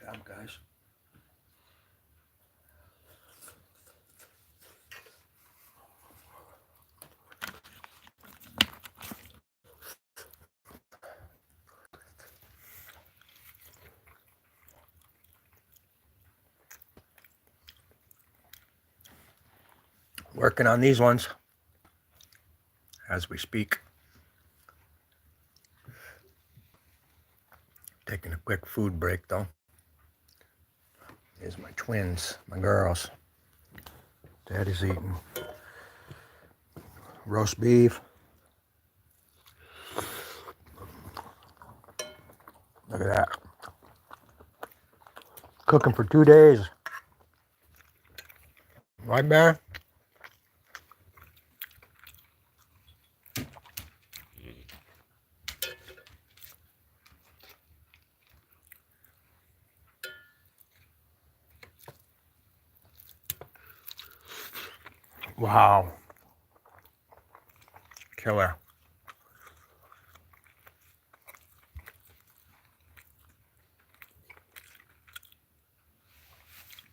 job, guys. Working on these ones as we speak. Taking a quick food break though. Here's my twins, my girls. Daddy's eating roast beef. Look at that. Cooking for 2 days. Right, Bear? Wow. Killer.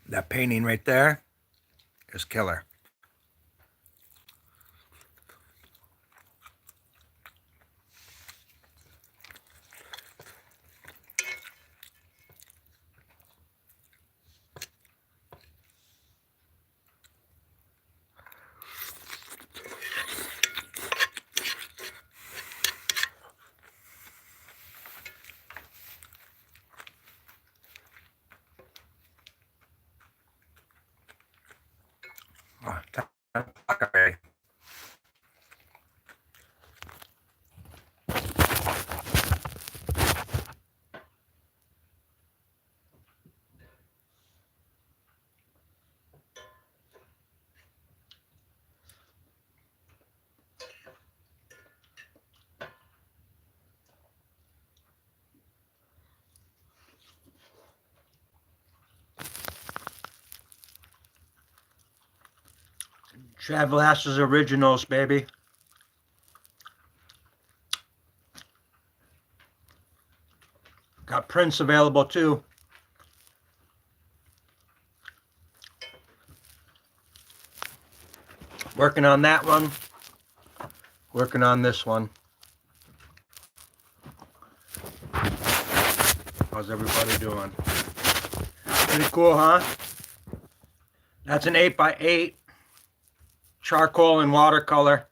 That painting right there is killer. Oh, okay. Chad Velazquez Originals, baby. Got prints available too. Working on that one. Working on this one. How's everybody doing? Pretty cool, huh? That's an 8x8 charcoal and watercolor.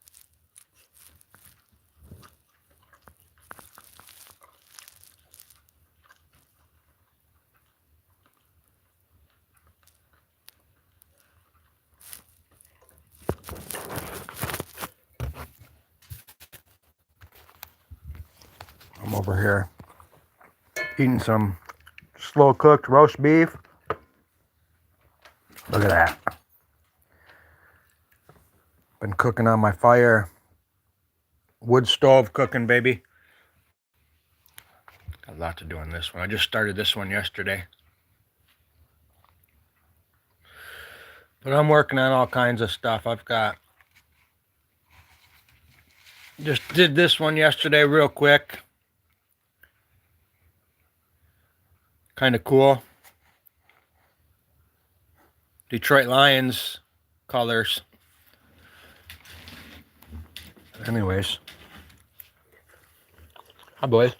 I'm over here eating some slow cooked roast beef. Look at that. Been cooking on my fire. Wood stove cooking, baby. Got a lot to do on this one. I just started this one yesterday. But I'm working on all kinds of stuff. Just did this one yesterday real quick. Kind of cool. Detroit Lions colors. Anyways. Hi, boys.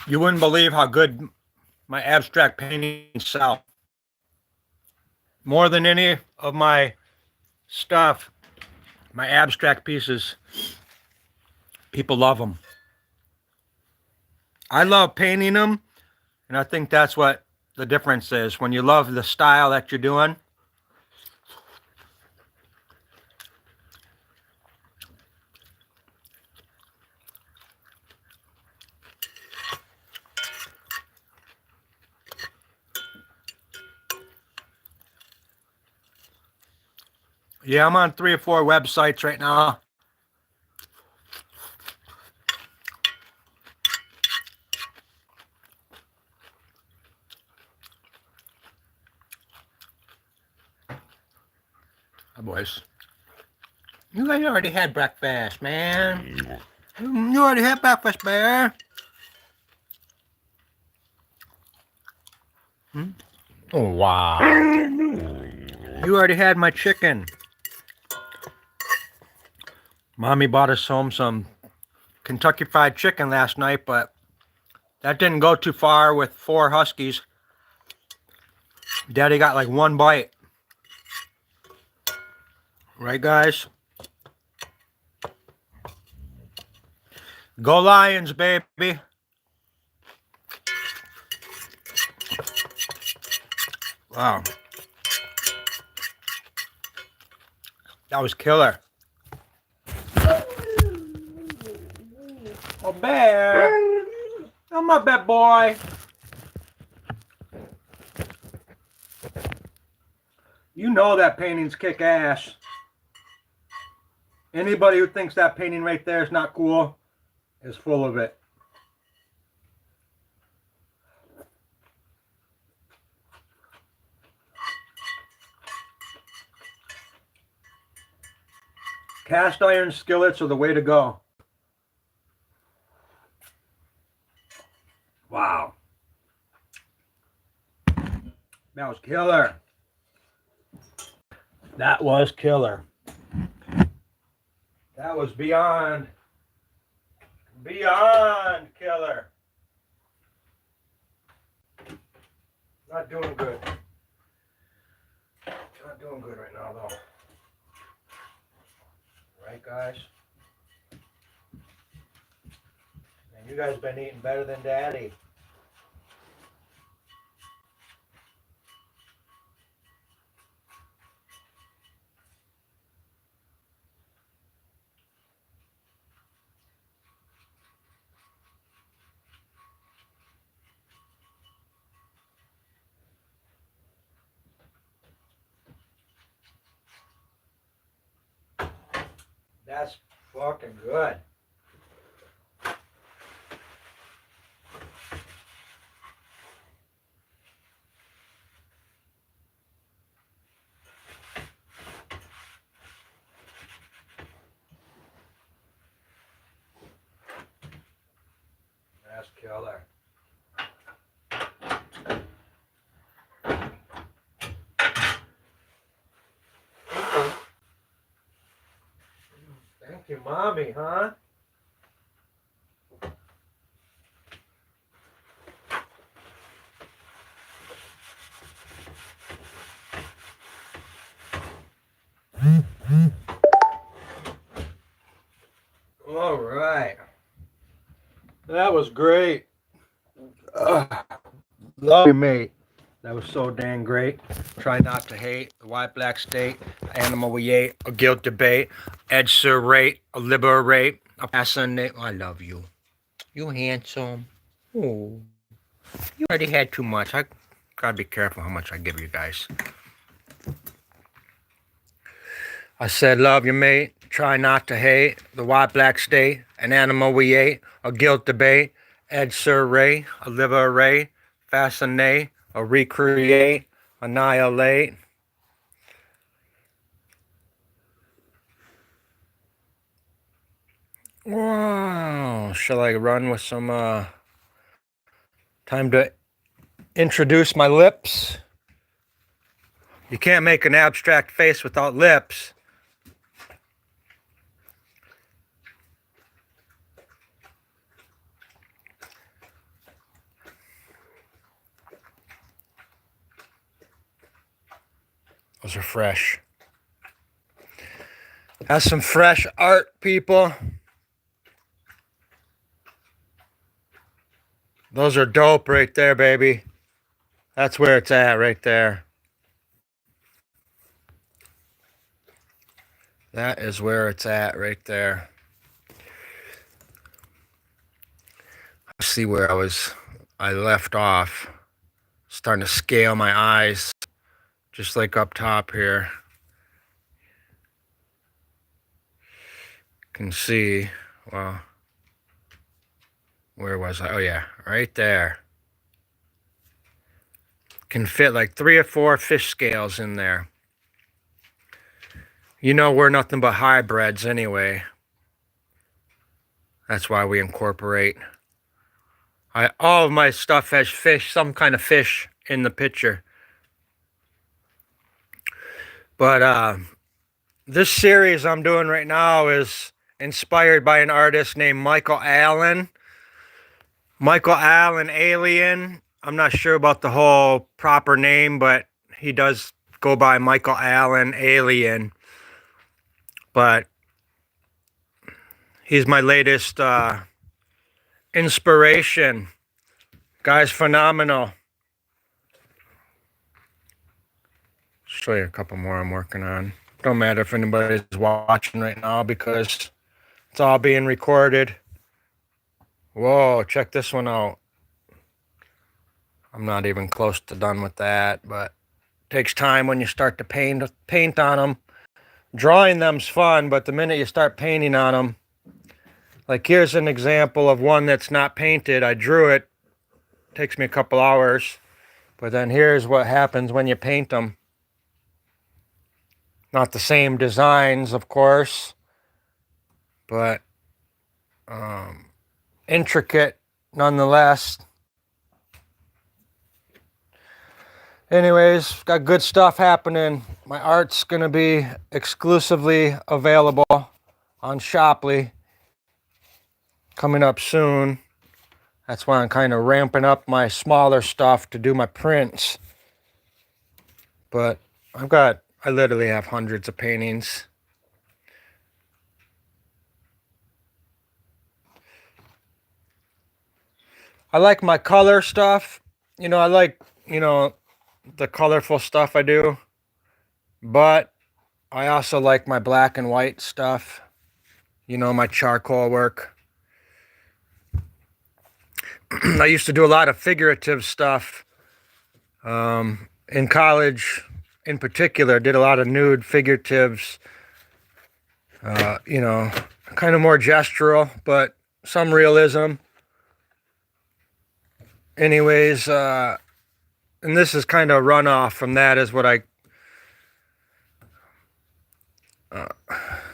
You wouldn't believe how good my abstract paintings sell. More than any of my stuff, my abstract pieces, people love them. I love painting them, and I think that's what the difference is. When you love the style that you're doing, yeah, I'm on 3 or 4 websites right now. boys. You guys already had breakfast, man. You already had breakfast, bear. Oh, wow. You already had my chicken. Mommy bought us home some Kentucky Fried Chicken last night, but that didn't go too far with 4 huskies. Daddy got like 1 bite. Right, guys? Go Lions, baby. Wow. That was killer. Oh, bear. Oh, my bad boy. You know that painting's kick ass. Anybody who thinks that painting right there is not cool is full of it. Cast iron skillets are the way to go. Wow. That was killer. That was killer. That was beyond killer. Not doing good. Not doing good right now, though. Right, guys? And you guys been eating better than Daddy. That's fucking good. That's killer. Thank you, Mommy, huh? All right. That was great. Love you, mate. That was so dang great. Try not to hate. The white black state, animal we ate, a guilt debate, edsurate, a liberate, a fascinate. I love you. You handsome. Oh, you already had too much. I gotta be careful how much I give you guys. I said, love you, mate. Try not to hate. The white black state, an animal we ate, a guilt debate, edsurate, a liberate, fascinate, a recreate, annihilate. Wow. Shall I run with some time to introduce my lips? You can't make an abstract face without lips. Those are fresh. That's some fresh art, people. Those are dope right there, baby. That's where it's at right there. That is where it's at right there. I see where I left off. Starting to scale my eyes, just like up top here. Can see, well, where was I? Oh yeah, right there. Can fit like 3 or 4 fish scales in there. You know, we're nothing but hybrids anyway. That's why we incorporate. All of my stuff has fish, some kind of fish in the picture. But this series I'm doing right now is inspired by an artist named Michael Allen. Michael Allen Alien. I'm not sure about the whole proper name, but he does go by Michael Allen Alien. But he's my latest inspiration. Guy's phenomenal. Show you a couple more I'm working on. Don't matter if anybody's watching right now because it's all being recorded. Whoa, check this one out. I'm not even close to done with that, but it takes time when you start to paint on them. Drawing them's fun, but the minute you start painting on them, like here's an example of one that's not painted. I drew it. Takes me a couple hours, but then here's what happens when you paint them. Not the same designs, of course, but intricate nonetheless. Anyways, got good stuff happening. My art's going to be exclusively available on Shoply coming up soon. That's why I'm kind of ramping up my smaller stuff to do my prints. But I literally have hundreds of paintings. I like my color stuff. You know, I like, the colorful stuff I do. But I also like my black and white stuff. You know, my charcoal work. I used to do a lot of figurative stuff. In college, in particular, did a lot of nude figuratives. Kind of more gestural, but some realism. Anyways, and this is kind of runoff from that is what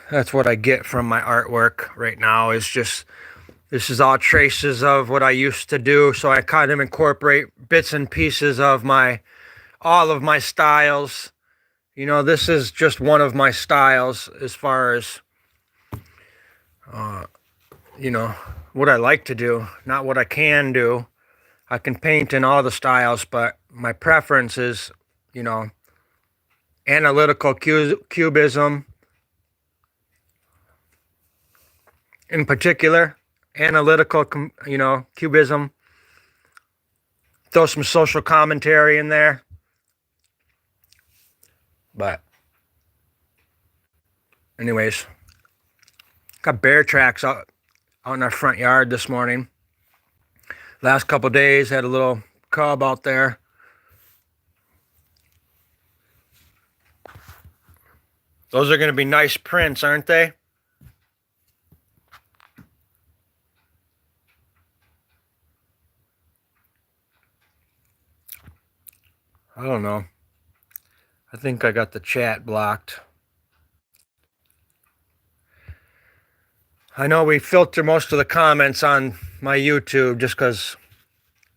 that's what I get from my artwork right now is just, this is all traces of what I used to do. So I kind of incorporate bits and pieces of all of my styles. You know, this is just one of my styles as far as, what I like to do, not what I can do. I can paint in all the styles, but my preference is, analytical cubism. In particular, analytical, cubism. Throw some social commentary in there. But anyways, got bear tracks out in our front yard this morning. Last couple days, had a little cub out there. Those are going to be nice prints, aren't they? I don't know. I think I got the chat blocked. I know we filter most of the comments on my YouTube just because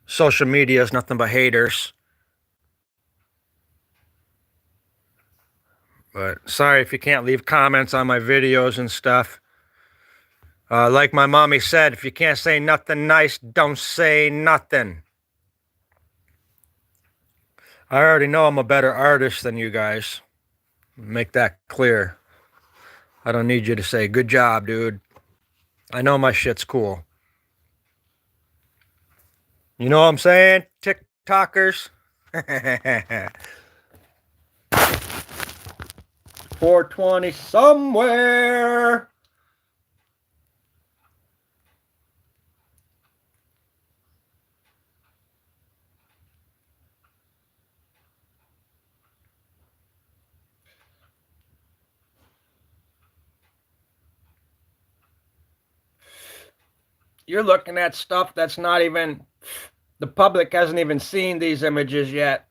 social media is nothing but haters. But sorry if you can't leave comments on my videos and stuff. Like my mommy said, if you can't say nothing nice, don't say nothing. I already know I'm a better artist than you guys. Make that clear. I don't need you to say, good job, dude. I know my shit's cool. You know what I'm saying, TikTokers? 420 somewhere. You're looking at stuff that's not even, the public hasn't even seen these images yet.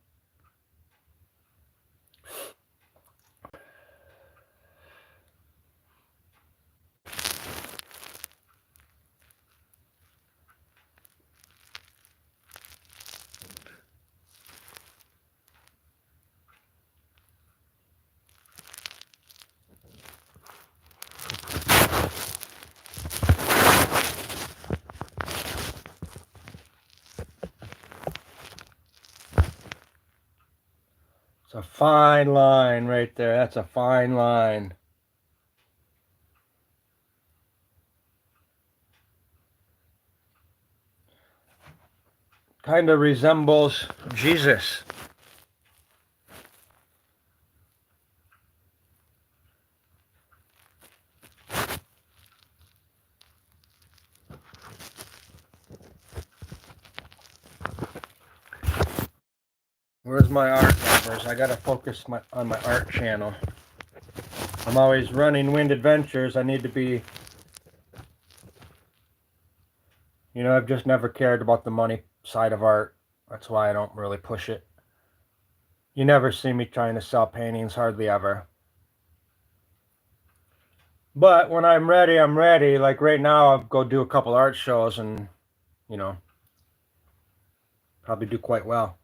It's a fine line right there. That's a fine line. Kind of resembles Jesus. Where's my art numbers? I gotta focus on my art channel. I'm always running Wind Adventures. I need to be, you know, I've just never cared about the money side of art. That's why I don't really push it. You never see me trying to sell paintings, hardly ever. But when I'm ready, I'm ready. Like right now, I'll go do a couple art shows and, you know, probably do quite well.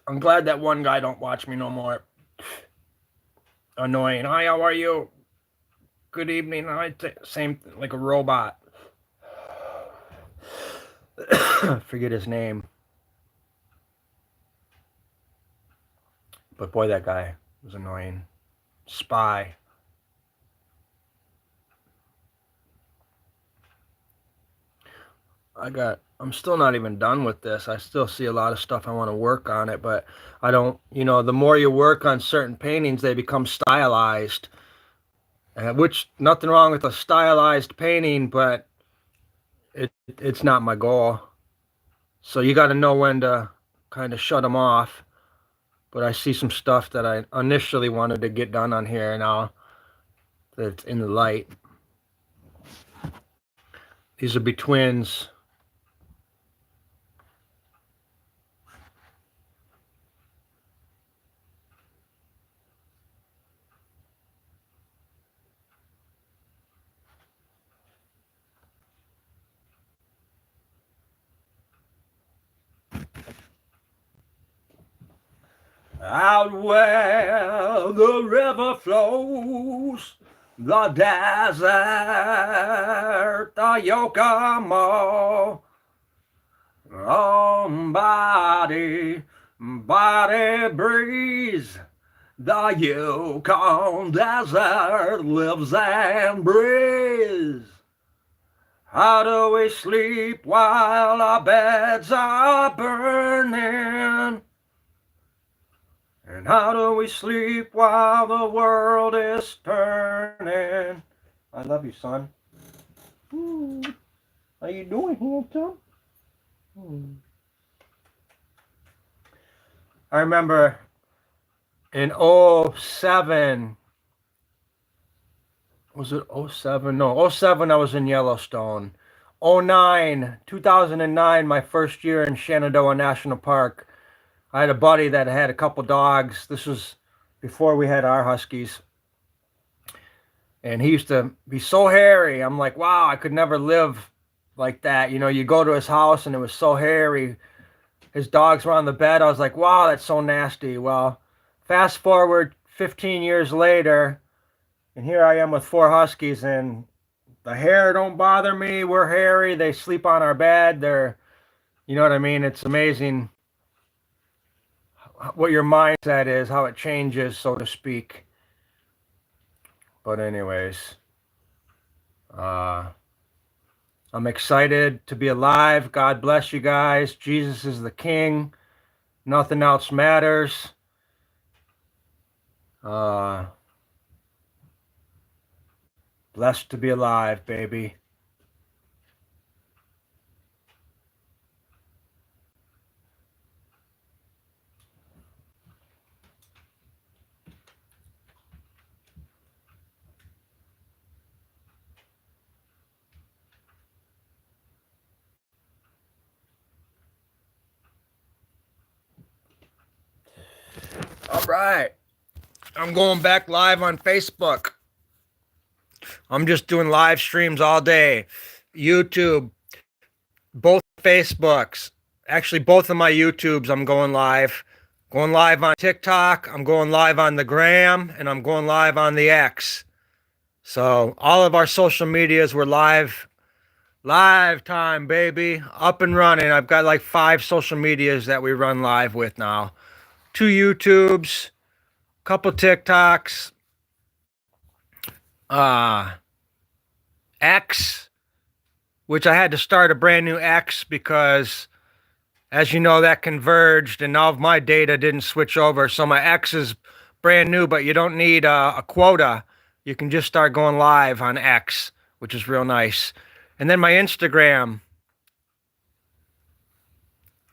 I'm glad that one guy don't watch me no more. Annoying. Hi, how are you? Good evening. Same like a robot. Forget his name. But boy, that guy was annoying. Spy. I'm still not even done with this. I still see a lot of stuff I want to work on it, but I don't, you know, the more you work on certain paintings, they become stylized. Which, nothing wrong with a stylized painting, but it's not my goal. So you got to know when to kind of shut them off. But I see some stuff that I initially wanted to get done on here now that it's in the light. These would be twins. Out where the river flows, the desert, the Yokomo, body breeze, the Yukon desert lives and breathes. How do we sleep while our beds are burning? And how do we sleep while the world is turning? I love you, son. How you doing, handsome? I remember in 07, was it 07? No, 07 I was in Yellowstone. 2009, my first year in Shenandoah National Park. I had a buddy that had a couple dogs. This was before we had our Huskies. And he used to be so hairy. I'm like, wow, I could never live like that. You know, you go to his house and it was so hairy. His dogs were on the bed. I was like, wow, that's so nasty. Well, fast forward 15 years later, and here I am with 4 Huskies, and the hair don't bother me. We're hairy. They sleep on our bed. You know what I mean? It's amazing what your mindset is, how it changes, so to speak. But anyways, I'm excited to be alive. God bless you guys. Jesus is the King. Nothing else matters. Blessed to be alive, baby. All right. I'm going back live on Facebook. I'm just doing live streams all day. YouTube, both Facebooks. Actually, both of my YouTubes, I'm going live. Going live on TikTok, I'm going live on the Gram, and I'm going live on the X. So all of our social medias were live time, baby. Up and running. I've got like 5 social medias that we run live with now. 2 YouTubes, couple TikToks, X, which I had to start a brand new X because, as you know, that converged and all of my data didn't switch over. So my X is brand new, but you don't need a quota. You can just start going live on X, which is real nice. And then my Instagram.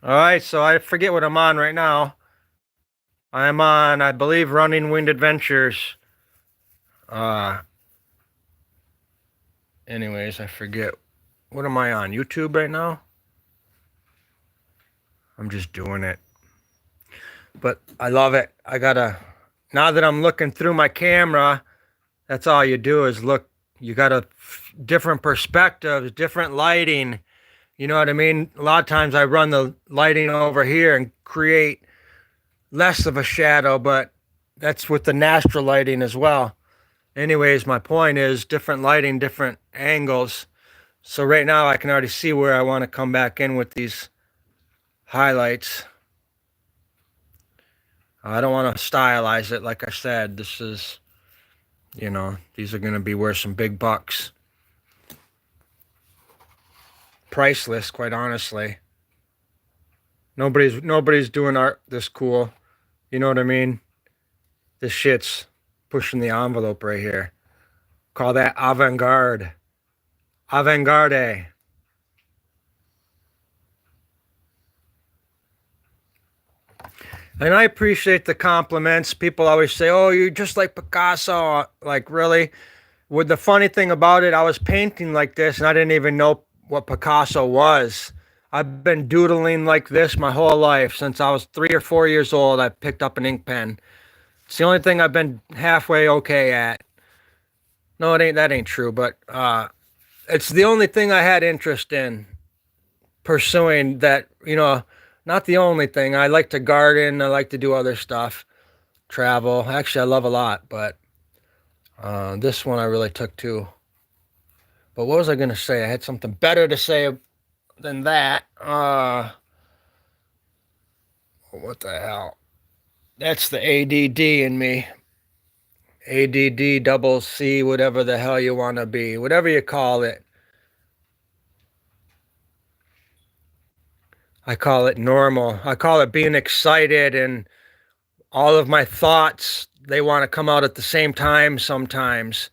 All right, so I forget what I'm on right now. I'm on, I believe, Running Wind Adventures. Anyways, I forget. What am I on? YouTube right now? I'm just doing it. But I love it. Now that I'm looking through my camera, that's all you do is look. You got a different perspectives, different lighting. You know what I mean? A lot of times I run the lighting over here and create less of a shadow, but that's with the natural lighting as well. Anyways, my point is different lighting, different angles. So right now I can already see where I want to come back in with these highlights. I don't want to stylize it. Like I said, this is, these are going to be worth some big bucks. Priceless, quite honestly. Nobody's doing art this cool. You know what I mean? This shit's pushing the envelope right here. Call that avant-garde. Avant-garde. And I appreciate the compliments. People always say, oh, you're just like Picasso. Like, really? With the funny thing about it, I was painting like this and I didn't even know what Picasso was. I've been doodling like this my whole life. Since I was 3 or 4 years old, I picked up an ink pen. It's the only thing I've been halfway okay at. No, that ain't true, but it's the only thing I had interest in pursuing that, not the only thing. I like to garden. I like to do other stuff, travel. Actually, I love a lot, but this one I really took to. But what was I going to say? I had something better to say than that. What the hell? That's the ADD in me. ADD double C, whatever the hell you want to be. Whatever you call it. I call it normal. I call it being excited, and all of my thoughts, they want to come out at the same time sometimes.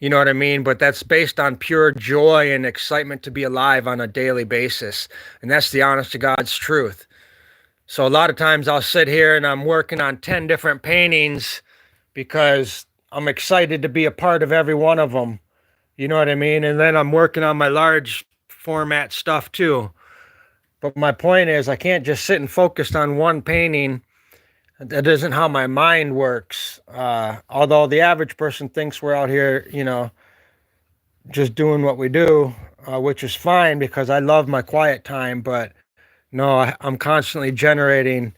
You know what I mean? But that's based on pure joy and excitement to be alive on a daily basis. And that's the honest to God's truth. So a lot of times I'll sit here and I'm working on 10 different paintings because I'm excited to be a part of every one of them. You know what I mean? And then I'm working on my large format stuff too. But my point is, I can't just sit and focus on one painting. That isn't how my mind works. Although the average person thinks we're out here, just doing what we do, which is fine because I love my quiet time. But no, I'm constantly generating.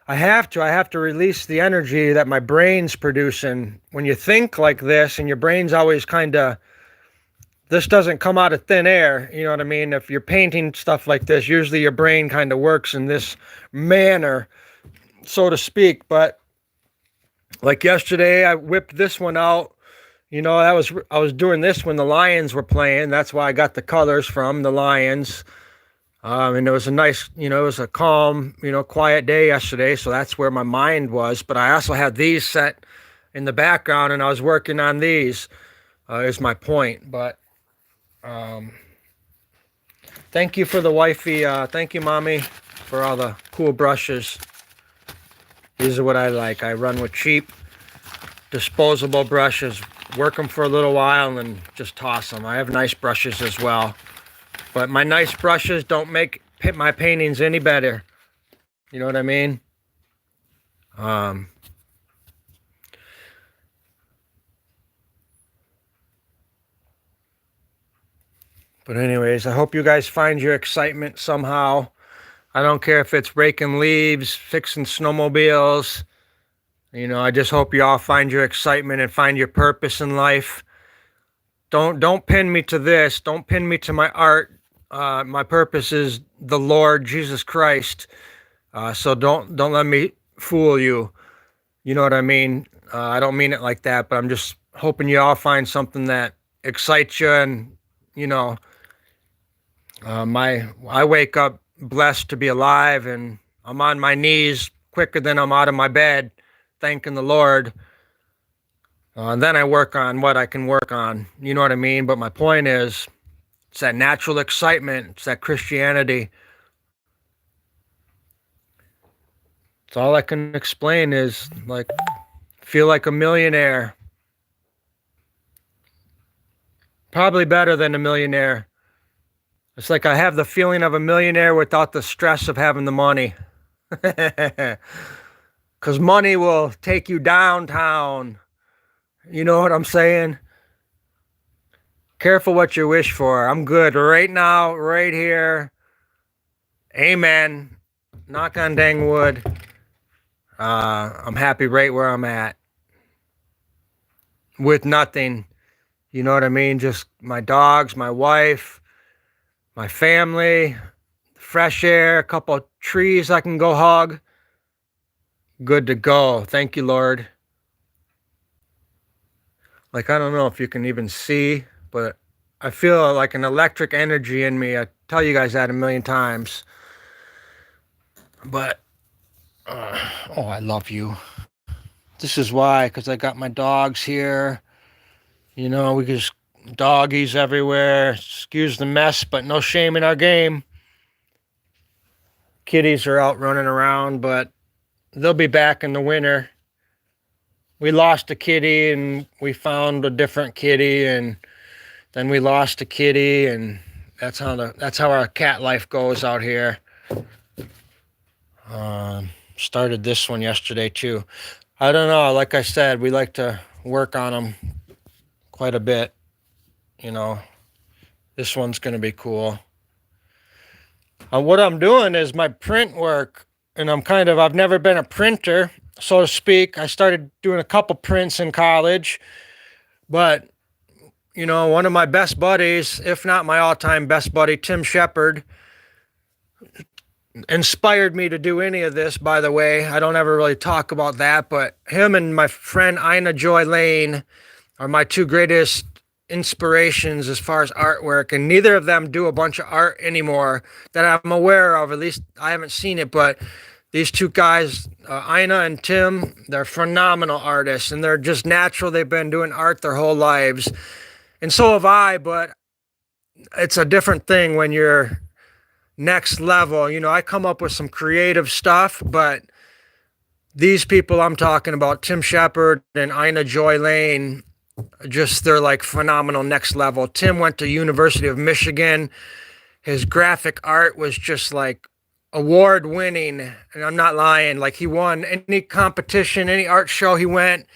I have to release the energy that my brain's producing. When you think like this and your brain's always this doesn't come out of thin air. You know what I mean? If you're painting stuff like this, usually your brain kind of works in this manner, so to speak. But like yesterday, I whipped this one out. I was doing this when the Lions were playing. That's why I got the colors from the Lions. And it was a nice, it was a calm, quiet day yesterday. So that's where my mind was. But I also had these set in the background and I was working on these, is my point. But thank you for the wifey. Thank you, Mommy, for all the cool brushes. These are what I like. I run with cheap, disposable brushes. Work them for a little while and then just toss them. I have nice brushes as well. But my nice brushes don't make my paintings any better. You know what I mean? But anyways, I hope you guys find your excitement somehow. I don't care if it's raking leaves, fixing snowmobiles. I just hope you all find your excitement and find your purpose in life. Don't pin me to this. Don't pin me to my art. My purpose is the Lord Jesus Christ. So don't let me fool you. You know what I mean? I don't mean it like that, but I'm just hoping you all find something that excites you. And I wake up blessed to be alive, and I'm on my knees quicker than I'm out of my bed, thanking the Lord. And then I work on what I can work on. You know what I mean? But my point is, it's that natural excitement. It's that Christianity. It's all I can explain is like, feel like a millionaire. Probably better than a millionaire. It's like I have the feeling of a millionaire without the stress of having the money. Because money will take you downtown. You know what I'm saying? Careful what you wish for. I'm good right now, right here. Amen. Knock on dang wood. I'm happy right where I'm at. With nothing. You know what I mean? Just my dogs, my wife, my family, fresh air, a couple of trees I can go hug. Good to go. Thank you, Lord. Like, I don't know if you can even see, but I feel like an electric energy in me. I tell you guys that a million times. But, I love you. This is why, because I got my dogs here. We just doggies everywhere. Excuse the mess, but no shame in our game. Kitties are out running around, but they'll be back in the winter. We lost a kitty and we found a different kitty, and then we lost a kitty, and that's how our cat life goes out here. Started this one yesterday too. I don't know. Like I said, we like to work on them quite a bit. This one's going to be cool. What I'm doing is my print work, and I've never been a printer, so to speak. I started doing a couple prints in college, but, one of my best buddies, if not my all-time best buddy, Tim Shepard, inspired me to do any of this, by the way. I don't ever really talk about that, but him and my friend Ina Joy Lane are my two greatest inspirations as far as artwork, and neither of them do a bunch of art anymore that I'm aware of. At least I haven't seen it, but these two guys, Ina and Tim, they're phenomenal artists, and they're just natural. They've been doing art their whole lives, and so have I, but it's a different thing when you're next level. I come up with some creative stuff, but these people I'm talking about, Tim Shepard and Ina Joy Lane, they're like phenomenal next level. Tim went to University of Michigan. His graphic art was just like award winning, and I'm not lying. Like, he won any competition, any art show he went.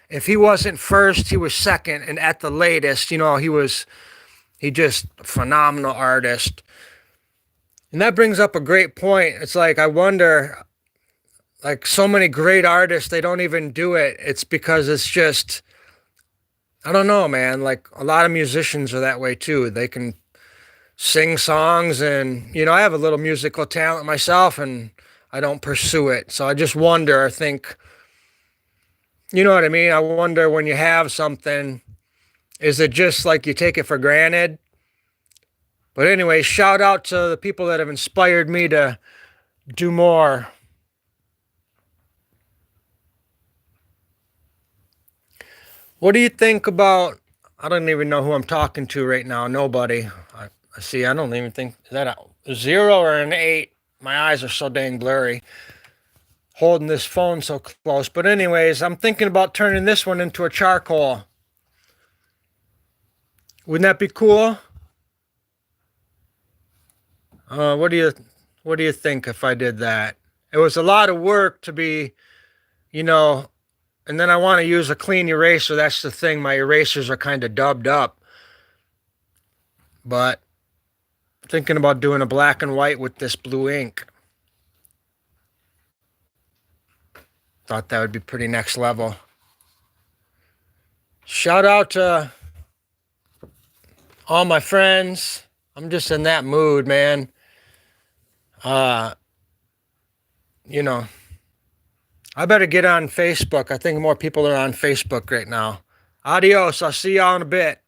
If he wasn't first, he was second, and at the latest, he just a phenomenal artist. And that brings up a great point. It's like, I wonder, like, so many great artists, they don't even do it. It's because it's just, I don't know, man. Like, a lot of musicians are that way too. They can sing songs, and, I have a little musical talent myself, and I don't pursue it. So I just wonder, I think, you know what I mean? I wonder, when you have something, is it just like you take it for granted? But anyway, shout out to the people that have inspired me to do more. What do you think about, I don't even know who I'm talking to right now. Nobody. I don't even think, is that a 0 or an 8? My eyes are so dang blurry holding this phone so close. But anyways, I'm thinking about turning this one into a charcoal. Wouldn't that be cool? What do you think if I did that? It was a lot of work to be, and then I want to use a clean eraser. That's the thing. My erasers are kind of dubbed up. But thinking about doing a black and white with this blue ink. Thought that would be pretty next level. Shout out to all my friends. I'm just in that mood, man. You know, I better get on Facebook. I think more people are on Facebook right now. Adios. I'll see y'all in a bit.